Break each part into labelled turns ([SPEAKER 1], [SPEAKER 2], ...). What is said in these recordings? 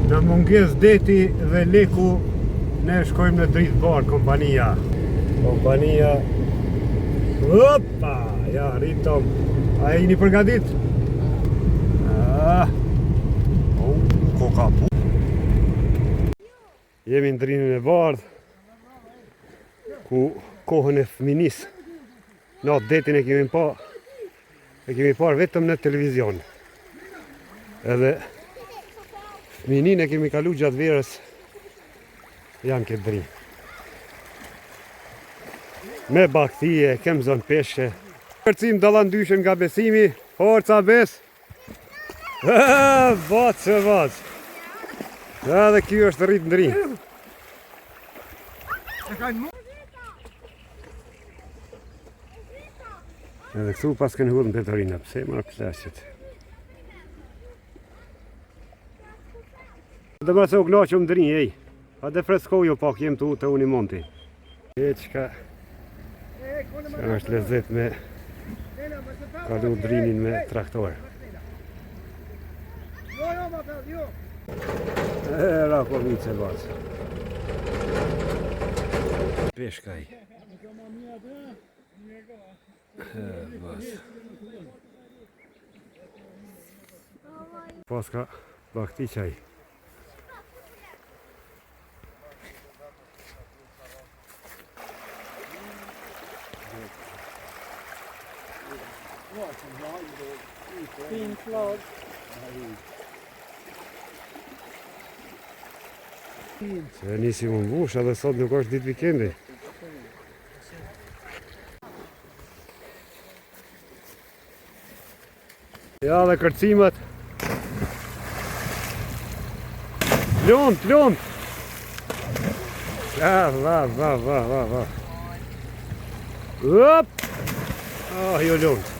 [SPEAKER 1] Në munges deti dhe leku, ne shkojmë në dritë barë, kompania. Kompania... Opa! Ja, rritëm. A e jeni përgatit? Koka pu. Jemi në drinën e bardh, ku kohën e fëminis. Në detin e kemi parë vetëm në televizion. Edhe fëminin e kemi kalu gjatë verës janë këtë drinë. Me bakthije, kem zonë peshe. Kërcim dallan dyshën nga besimi, forca bes. Vacë. Dhe kjo është rritë ndrinë. Edhe këtu pas kënë hudhën petorina, pse ma klesit. Dhe ma se u knaqëm ndrinë, ej. A dhe freskojo pak, jem të unë i monti. E qka është lezet me kalu drinin me traktor. Rakovice bazë. Peshkaj. Paska bakti qaj.
[SPEAKER 2] Fin flagg.
[SPEAKER 1] Se nisim në mbush, edhe sot nuk është ditë vikendi. Ja dhe kërcimet. Lund. Ja, va. Up! Jo lund.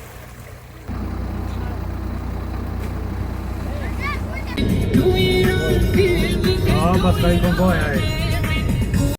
[SPEAKER 1] Pas ka I konvoja